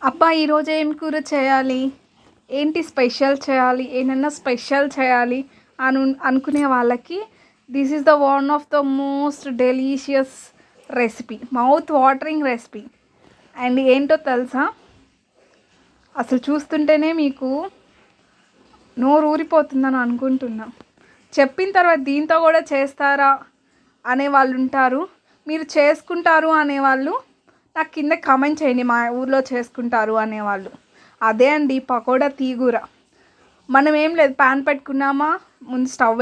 అబ్బా! ఈరోజు ఏం కూర చేయాలి? ఏంటి స్పెషల్ చేయాలి? ఏమన్నా స్పెషల్ చేయాలి అనుకునే వాళ్ళకి this is the one of the most delicious recipe. Mouth watering recipe. And ఏంటో తెలుసా? అసలు చూస్తుంటేనే మీకు నోరు ఊరిపోతుందని అనుకుంటున్నా. చెప్పిన తర్వాత దీంతో కూడా చేస్తారా అనేవాళ్ళు ఉంటారు. మీరు చేసుకుంటారు అనేవాళ్ళు నాకు కింద కామెంట్ చేయండి. మా ఊర్లో చేసుకుంటారు అనేవాళ్ళు. అదే అండి పకోడా తీగూర. మనం ఏం లేదు, ప్యాన్ పెట్టుకున్నామా, ముందు స్టవ్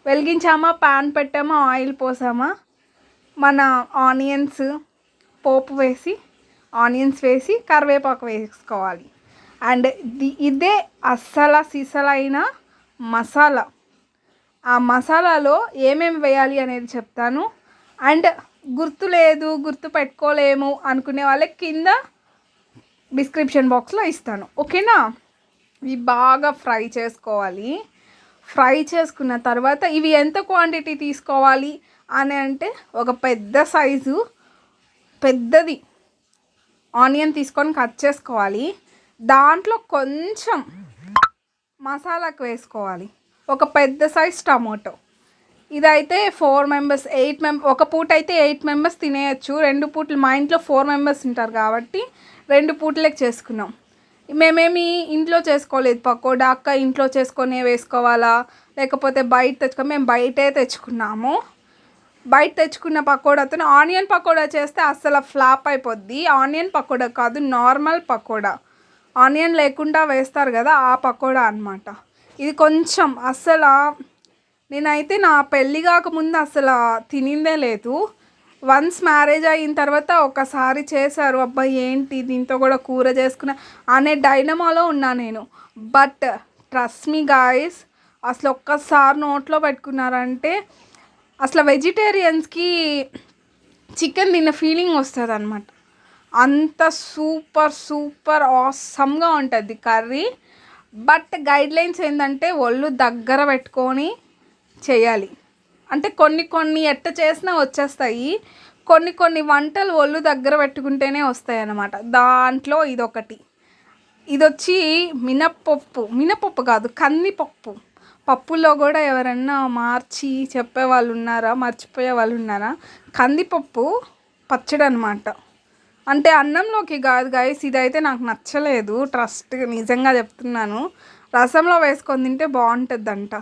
వెలిగించామా, ప్యాన్ పెట్టామా, ఆయిల్ పోసామా, మన ఆనియన్స్ వేసి కరివేపాకు వేసుకోవాలి. అండ్ ఇదే సిసలైన మసాలా. ఆ మసాలాలో ఏమేమి వేయాలి అనేది చెప్తాను. అండ్ గుర్తు పెట్టుకోలేము అనుకునే వాళ్ళకి కింద డిస్క్రిప్షన్ బాక్స్లో ఇస్తాను, ఓకేనా? ఇవి బాగా ఫ్రై చేసుకోవాలి. ఫ్రై చేసుకున్న తర్వాత ఇవి ఎంత క్వాంటిటీ తీసుకోవాలి అని అంటే, ఒక పెద్దది ఆనియన్ తీసుకొని కట్ చేసుకోవాలి. దాంట్లో కొంచెం మసాలాకు వేసుకోవాలి. ఒక పెద్ద సైజ్ టమాటో. ఇదైతే 4 మెంబర్స్, ఒక పూట అయితే 8 మెంబర్స్ తినేయచ్చు. 2 పూటలు, మా ఇంట్లో 4 మెంబర్స్ ఉంటారు కాబట్టి 2 పూటలకు చేసుకున్నాం. మేమేమి ఇంట్లో చేసుకోలేదు పకోడా. అక్క ఇంట్లో చేసుకొని వేసుకోవాలా లేకపోతే మేము బయటే తెచ్చుకున్నాము. బయట తెచ్చుకున్న పకోడాతో ఆనియన్ పకోడా చేస్తే అస్సలు ఫ్లాప్ అయిపోద్ది. ఆనియన్ పకోడా కాదు, నార్మల్ పకోడా. ఆనియన్ లేకుండా వేస్తారు కదా, ఆ పకోడా అన్నమాట. ఇది కొంచెం నేనైతే నా పెళ్ళి కాకముందు అసలు తినిందే లేదు. వన్స్ మ్యారేజ్ అయిన తర్వాత ఒకసారి చేశారు. అబ్బాయి ఏంటి దీంతో కూడా కూర చేసుకున్నా అనే డైనమాలో ఉన్నా నేను. బట్ ట్రస్ట్ మీ గాయస్, అసలు ఒక్కసారి నోట్లో పెట్టుకున్నారంటే అసలు వెజిటేరియన్స్కి చికెన్ తిన్న ఫీలింగ్ వస్తుంది అనమాట. అంత సూపర్ ఆసమ్గా ఉంటుంది కర్రీ. బట్ గైడ్లైన్స్ ఏంటంటే ఒళ్ళు దగ్గర పెట్టుకొని చేయాలి. అంటే కొన్ని ఎట్ట చేసినా వచ్చేస్తాయి, కొన్ని వంటలు ఒళ్ళు దగ్గర పెట్టుకుంటేనే వస్తాయి అన్నమాట. దాంట్లో ఇదొకటి. ఇది వచ్చి మినపప్పు కాదు, కందిపప్పు. పప్పులో కూడా ఎవరన్నా మార్చి చెప్పేవాళ్ళు ఉన్నారా, మర్చిపోయే వాళ్ళు ఉన్నారా? కందిపప్పు పచ్చడి అనమాట. అంటే అన్నంలోకి కాదు గైస్, ఇదైతే నాకు నచ్చలేదు. ట్రస్ట్ నిజంగా చెప్తున్నాను. రసంలో వేసుకొని తింటే బాగుంటుందంట.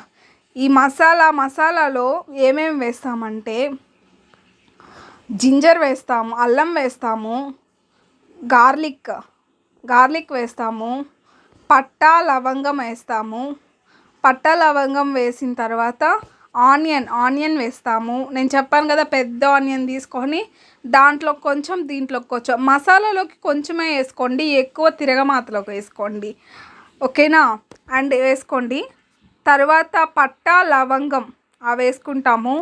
ఈ మసాలాలో ఏమేమి వేస్తామంటే జింజర్ వేస్తాము, అల్లం వేస్తాము, గార్లిక్ వేస్తాము, పట్టా లవంగం వేస్తాము. పట్టా లవంగం వేసిన తర్వాత ఆనియన్ వేస్తాము. నేను చెప్పాను కదా, పెద్ద ఆనియన్ తీసుకొని దీంట్లో కొంచెం మసాలాలోకి కొంచెమే వేసుకోండి, ఎక్కువ తిరగమాతలోకి వేసుకోండి, ఓకేనా? అండ్ వేసుకోండి. తర్వాత పట్టా లవంగం అవి వేసుకుంటాము.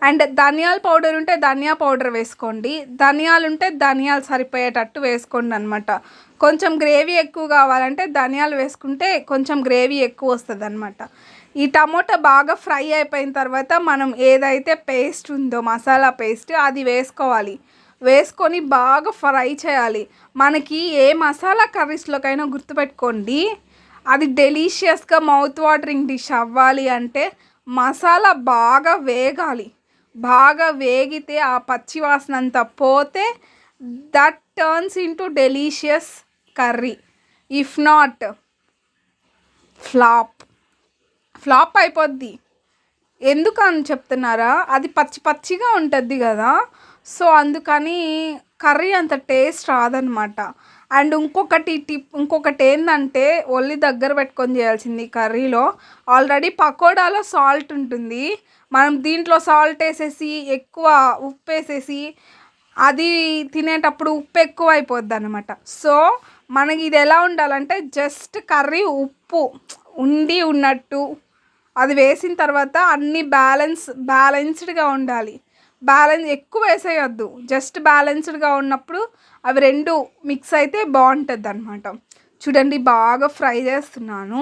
అండ్ ధనియాల పౌడర్ ఉంటే ధనియా పౌడర్ వేసుకోండి. ధనియాలు ఉంటే ధనియాలు సరిపోయేటట్టు వేసుకోండి అనమాట. కొంచెం గ్రేవీ ఎక్కువ కావాలంటే ధనియాలు వేసుకుంటే కొంచెం గ్రేవీ ఎక్కువ వస్తుంది అనమాట. ఈ టమోటా బాగా ఫ్రై అయిపోయిన తర్వాత మనం ఏదైతే పేస్ట్ ఉందో, మసాలా పేస్ట్, అది వేసుకొని బాగా ఫ్రై చేయాలి. మనకి ఏ మసాలా కర్రీస్లోకైనా గుర్తుపెట్టుకోండి, అది డెలీషియస్గా మౌత్ వాటరింగ్ డిష్ అవ్వాలి అంటే మసాలా బాగా వేగాలి. బాగా వేగితే ఆ పచ్చివాసన అంతా పోతే that turns into delicious curry. If not flop అయిపోద్ది. ఎందుకని చెప్తున్నారా? అది పచ్చిగా ఉంటుంది కదా, సో అందుకని కర్రీ అంత టేస్ట్ రాదనమాట. అండ్ ఇంకొకటి ఏంటంటే ఒళ్ళు దగ్గర పెట్టుకొని చేయాల్సింది కర్రీలో. ఆల్రెడీ పకోడాలో సాల్ట్ ఉంటుంది, మనం దీంట్లో సాల్ట్ వేసేసి ఎక్కువ ఉప్పు వేసేసి అది తినేటప్పుడు ఉప్పు ఎక్కువ అయిపోద్ది అనమాట. సో మనకి ఇది ఎలా ఉండాలంటే జస్ట్ కర్రీ ఉప్పు ఉన్నట్టు అది వేసిన తర్వాత అన్నీ బ్యాలెన్స్డ్గా ఉండాలి. ఎక్కువ వేసేయొద్దు, జస్ట్ బ్యాలెన్స్డ్గా ఉన్నప్పుడు అవి రెండు మిక్స్ అయితే బాగుంటుంది అనమాట. చూడండి బాగా ఫ్రై చేస్తున్నాను.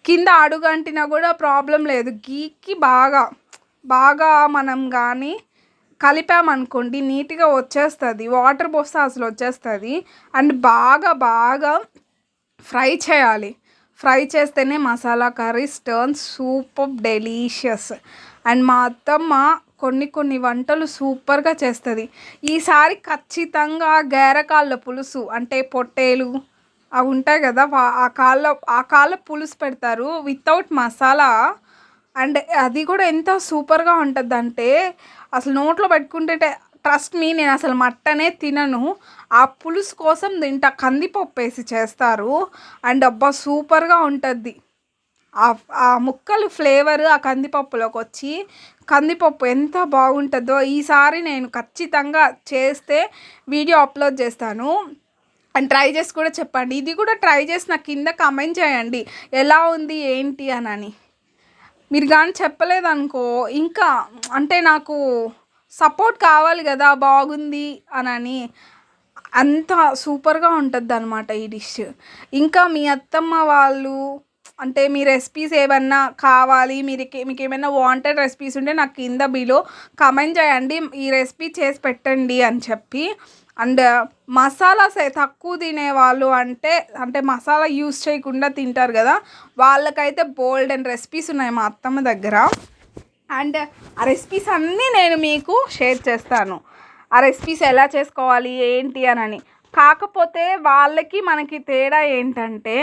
కింద అడుగంటినా కూడా ప్రాబ్లం లేదు. గీక్కి బాగా మనం కానీ కలిపామనుకోండి నీట్గా వచ్చేస్తుంది, వాటర్ పోస్తే అసలు వచ్చేస్తుంది. అండ్ బాగా బాగా ఫ్రై చేయాలి. ఫ్రై చేస్తేనే masala curries turn super delicious. And మా అత్తమ్మ కొన్ని వంటలు సూపర్గా చేస్తుంది. ఈసారి ఖచ్చితంగా గేరకాళ్ళ పులుసు అంటే పొట్టేలు అవి ఉంటాయి కదా, ఆ కాళ్ళ పులుసు పెడతారు వితౌట్ మసాలా. అండ్ అది కూడా ఎంత సూపర్గా ఉంటుందంటే అసలు నోట్లో పెట్టుకుంటే ట్రస్ట్ మీ, నేను అసలు మట్టనే తినను, ఆ పులుసు కోసం తింటా. కందిపప్పు వేసి చేస్తారు అండ్ అబ్బా సూపర్గా ఉంటుంది. ఆ ముక్కలు ఫ్లేవర్ ఆ కందిపప్పులోకి వచ్చి కందిపప్పు ఎంత బాగుంటుందో. ఈసారి నేను ఖచ్చితంగా చేస్తే వీడియో అప్లోడ్ చేస్తాను అండ్ ట్రై చేసి కూడా చెప్పండి. ఇది కూడా ట్రై చేసి నాకు కింద కమెంట్ చేయండి ఎలా ఉంది ఏంటి అని. మీరు కానీ చెప్పలేదనుకో ఇంకా అంటే నాకు సపోర్ట్ కావాలి కదా బాగుంది అని. అంత సూపర్గా ఉంటుంది అనమాట ఈ డిష్. ఇంకా మీ అత్తమ్మ వాళ్ళు అంటే మీ రెసిపీస్ ఏమన్నా కావాలి, మీకు ఏమైనా వాంటెడ్ రెసిపీస్ ఉంటే నాకు కింద బిలో కమెంట్ చేయండి, ఈ రెసిపీ చేసి పెట్టండి అని చెప్పి. అండ్ మసాలాస్ తక్కువ తినేవాళ్ళు అంటే మసాలా యూస్ చేయకుండా తింటారు కదా, వాళ్ళకైతే బోల్డ్ అండ్ రెసిపీస్ ఉన్నాయి మా అత్తమ్మ దగ్గర. అండ్ ఆ రెసిపీస్ అన్నీ నేను మీకు షేర్ చేస్తాను, ఆ రెసిపీస్ ఎలా చేసుకోవాలి ఏంటి అని. కాకపోతే వాళ్ళకి మనకి తేడా ఏంటంటే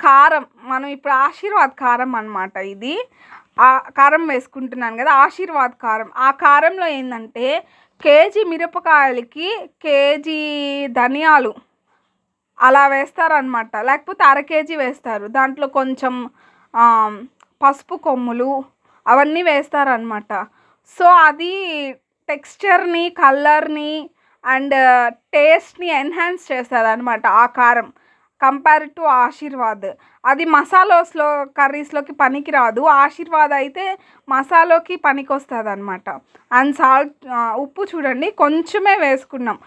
కారం. మనం ఇప్పుడు ఆశీర్వాద్ కారం అనమాట ఇది. ఆ కారం వేసుకుంటున్నాను కదా, ఆశీర్వాద్ కారం. ఆ కారంలో ఏంటంటే కేజీ మిరపకాయలకి కేజీ ధనియాలు అలా వేస్తారనమాట, లేకపోతే అర కేజీ వేస్తారు. దాంట్లో కొంచెం పసుపు కొమ్ములు అవన్నీ వేస్తారనమాట. సో అది టెక్స్చర్ని, కలర్ని అండ్ టేస్ట్ని ఎన్హాన్స్ చేస్తుంది అనమాట ఆ కారం కంపేర్ టు ఆశీర్వాద్. అది మసాలాస్లో కర్రీస్లోకి పనికి రాదు, ఆశీర్వాద్ అయితే మసాలాకి పనికి వస్తుంది అనమాట. అండ్ సాల్ట్, ఉప్పు చూడండి కొంచెమే వేసుకున్నాం.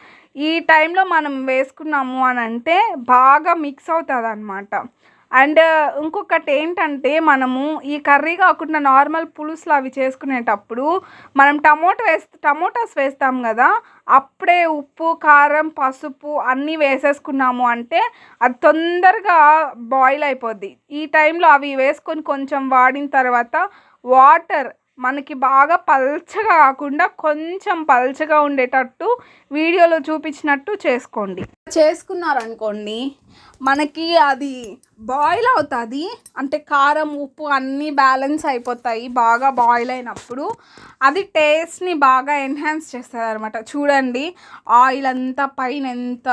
ఈ టైంలో మనం వేసుకున్నాము అని అంటే బాగా మిక్స్ అవుతుంది అనమాట. అండ్ ఇంకొకటి ఏంటంటే మనము ఈ కర్రీ కాకుండా నార్మల్ పులుసులు అవి చేసుకునేటప్పుడు మనం టమోటాస్ వేస్తాం కదా, అప్పుడే ఉప్పు కారం పసుపు అన్నీ వేసేసుకున్నాము అంటే అది తొందరగా బాయిల్ అయిపోద్ది. ఈ టైంలో అవి వేసుకొని కొంచెం వాడిన తర్వాత వాటర్ మనకి బాగా పల్చగా కాకుండా కొంచెం పల్చగా ఉండేటట్టు వీడియోలో చూపించినట్టు చేసుకోండి. చేసుకున్నారనుకోండి మనకి అది బాయిల్ అవుతుంది, అంటే కారం ఉప్పు అన్నీ బ్యాలెన్స్ అయిపోతాయి. బాగా బాయిల్ అయినప్పుడు అది టేస్ట్ని బాగా ఎన్హాన్స్ చేస్తుంది అనమాట. చూడండి ఆయిల్ అంతా పైన ఎంత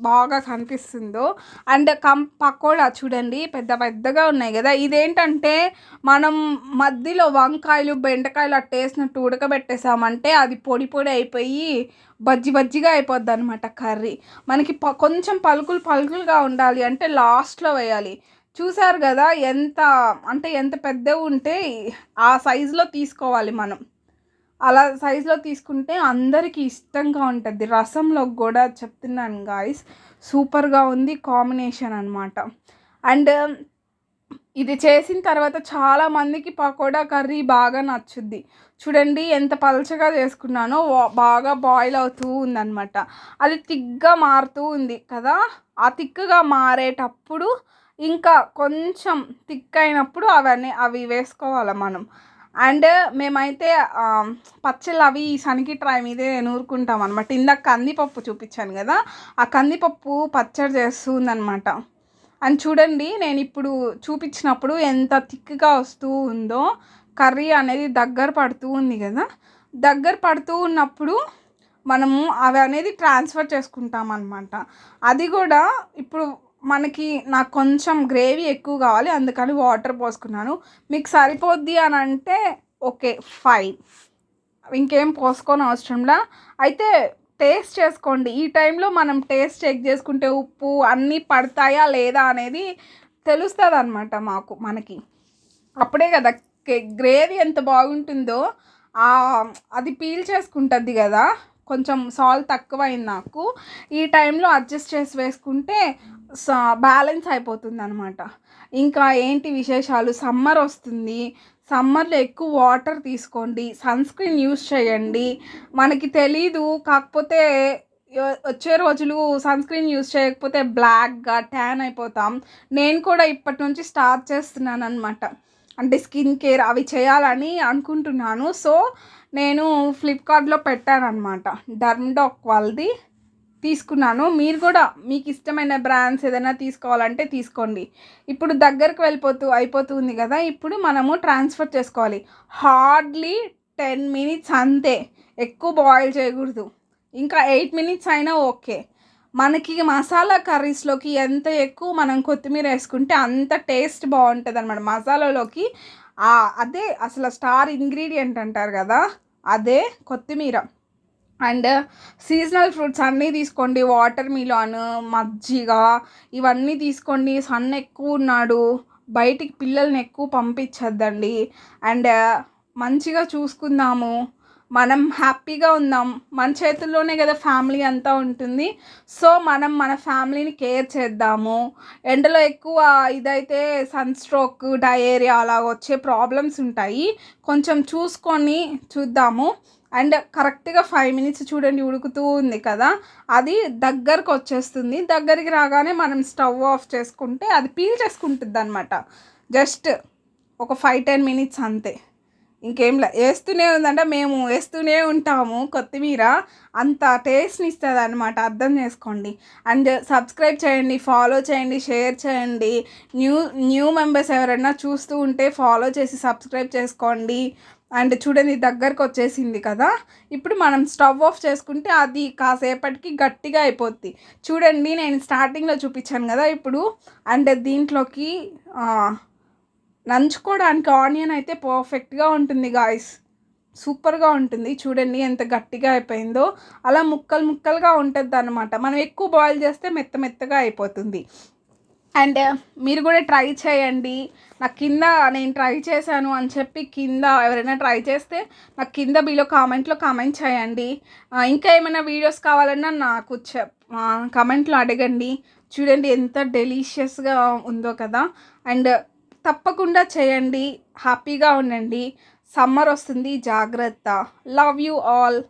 బాగా కనిపిస్తుందో. అండ్ పకోడా చూడండి పెద్ద పెద్దగా ఉన్నాయి కదా, ఇదేంటంటే మనం మధ్యలో వంకాయలు బెండకాయలు అట్ట వేసినట్టు ఉడకబెట్టేసామంటే అది పొడి పొడి అయిపోయి బజ్జిగా అయిపోద్ది అనమాట కర్రీ. మనకి కొంచెం పలుకులుగా ఉండాలి అంటే లాస్ట్లో వేయాలి. చూసారు కదా ఎంత పెద్దగా ఉంటే ఆ సైజులో తీసుకోవాలి మనం. అలా సైజులో తీసుకుంటే అందరికీ ఇష్టంగా ఉంటుంది. రసంలో కూడా చెప్తున్నాను గాయస్, సూపర్గా ఉంది కాంబినేషన్ అనమాట. అండ్ ఇది చేసిన తర్వాత చాలామందికి పకోడా కర్రీ బాగా నచ్చుద్ది. చూడండి ఎంత పలచగా చేసుకున్నానో, బాగా బాయిల్ అవుతూ ఉందన్నమాట. అది తిగ్గా మారుతూ ఉంది కదా, ఆ తిక్కుగా మారేటప్పుడు ఇంకా కొంచెం థిక్ అయినప్పుడు అవి వేసుకోవాలి మనం. అండ్ మేమైతే పచ్చళ్ళు అవి సనికి ట్రై మీదే నూరుకుంటాం అనమాట. ఇందాక కందిపప్పు చూపించాను కదా, ఆ కందిపప్పు పచ్చడి చేస్తుందనమాట. అండ్ చూడండి నేను ఇప్పుడు చూపించినప్పుడు ఎంత థిక్గా వస్తూ ఉందో, కర్రీ అనేది దగ్గర పడుతూ ఉంది కదా, దగ్గర పడుతూ ఉన్నప్పుడు మనము అవి అనేది ట్రాన్స్ఫర్ చేసుకుంటాం అనమాట. అది కూడా ఇప్పుడు నాకు కొంచెం గ్రేవీ ఎక్కువ కావాలి అందుకని వాటర్ పోసుకున్నాను. మీకు సరిపోద్ది అని అంటే ఓకే ఫైన్, ఇంకేం పోసుకోని అవసరంలా. అయితే టేస్ట్ చేసుకోండి. ఈ టైంలో మనం టేస్ట్ చెక్ చేసుకుంటే ఉప్పు అన్నీ పడతాయా లేదా అనేది తెలుస్తుంది అనమాట మనకి. అప్పుడే కదా గ్రేవీ ఎంత బాగుంటుందో అది పీల్ చేసుకుంటుంది కదా. కొంచెం సాల్ట్ తక్కువైంది నాకు, ఈ టైంలో అడ్జస్ట్ చేసి వేసుకుంటే బ్యాలెన్స్ అయిపోతుంది అనమాట. ఇంకా ఏంటి విశేషాలు, సమ్మర్ వస్తుంది. సమ్మర్లో ఎక్కువ వాటర్ తీసుకోండి, సన్ స్క్రీన్ యూస్ చేయండి. మనకి తెలీదు, కాకపోతే వచ్చే రోజులు సన్ స్క్రీన్ యూస్ చేయకపోతే బ్లాక్గా ట్యాన్ అయిపోతాం. నేను కూడా ఇప్పటి నుంచి స్టార్ట్ చేస్తున్నాను అనమాట, అంటే స్కిన్ కేర్ అవి చేయాలని అనుకుంటున్నాను. సో నేను ఫ్లిప్కార్ట్లో పెట్టాను అనమాట, డర్మ్డాక్ వాళ్ళది తీసుకున్నాను. మీరు కూడా మీకు ఇష్టమైన బ్రాండ్స్ ఏదైనా తీసుకోవాలంటే తీసుకోండి. ఇప్పుడు దగ్గరకు అయిపోతుంది కదా, ఇప్పుడు మనము ట్రాన్స్ఫర్ చేసుకోవాలి. హార్డ్లీ 10 minutes అంతే, ఎక్కువ బాయిల్ చేయకూడదు. ఇంకా 8 minutes అయినా ఓకే. మనకి మసాలా కర్రీస్లోకి ఎంత ఎక్కువ మనం కొత్తిమీర వేసుకుంటే అంత టేస్ట్ బాగుంటుంది అనమాట మసాలాలోకి. అదే అసలు స్టార్ ఇంగ్రీడియంట్ అంటారు కదా, అదే కొత్తిమీర. అండ్ సీజనల్ ఫ్రూట్స్ అన్నీ తీసుకోండి, వాటర్ మిలాన్, మజ్జిగ, ఇవన్నీ తీసుకోండి. సన్ ఎక్కువ ఉన్నాడు, బయటికి పిల్లల్ని ఎక్కువ పంపించద్దండి. అండ్ మంచిగా చూసుకుందాము, మనం హ్యాపీగా ఉందాం. మన చేతుల్లోనే కదా ఫ్యామిలీ అంతా ఉంటుంది. సో మనం మన ఫ్యామిలీని కేర్ చేద్దాము. ఎండలో ఎక్కువ ఇదైతే సన్ స్ట్రోక్, డయేరియా అలా వచ్చే ప్రాబ్లమ్స్ ఉంటాయి. కొంచెం చూద్దాము. అండ్ కరెక్ట్గా 5 minutes చూడండి, ఉడుకుతూ ఉంది కదా, అది దగ్గరకు వచ్చేస్తుంది. దగ్గరికి రాగానే మనం స్టవ్ ఆఫ్ చేసుకుంటే అది పీల్ చేసుకుంటుంది అనమాట. జస్ట్ ఒక 5-10 minutes అంతే, ఇంకేంలే. వేస్తూనే ఉందంటే మేము వేస్తూనే ఉంటాము కొత్తిమీర, అంత టేస్ట్ని ఇస్తుంది అనమాట, అర్థం చేసుకోండి. అండ్ సబ్స్క్రైబ్ చేయండి, ఫాలో చేయండి, షేర్ చేయండి. న్యూ మెంబర్స్ ఎవరైనా చూస్తూ ఉంటే ఫాలో చేసి సబ్స్క్రైబ్ చేసుకోండి. అండ్ చూడండి దగ్గరకు వచ్చేసింది కదా, ఇప్పుడు మనం స్టవ్ ఆఫ్ చేసుకుంటే అది కాసేపటికి గట్టిగా అయిపోద్ది. చూడండి నేను స్టార్టింగ్లో చూపించాను కదా ఇప్పుడు. అండ్ దీంట్లోకి నంచుకోవడానికి ఆనియన్ అయితే పర్ఫెక్ట్గా ఉంటుంది గాయస్, సూపర్గా ఉంటుంది. చూడండి ఎంత గట్టిగా అయిపోయిందో, అలా ముక్కలుగా ఉంటుంది అనమాట. మనం ఎక్కువ బాయిల్ చేస్తే మెత్తగా అయిపోతుంది. అండ్ మీరు కూడా ట్రై చేయండి. నాకు కింద నేను ట్రై చేశాను అని చెప్పి కింద ఎవరైనా ట్రై చేస్తే నాకు కింద బిలో కామెంట్లో కామెంట్ చేయండి. ఇంకా ఏమైనా వీడియోస్ కావాలన్నా నాకు కామెంట్లో అడగండి. చూడండి ఎంత డెలీషియస్గా ఉందో కదా. అండ్ తప్పకుండా చేయండి, హ్యాపీగా ఉండండి. సమ్మర్ వస్తుంది, జాగ్రత్త. Love you all.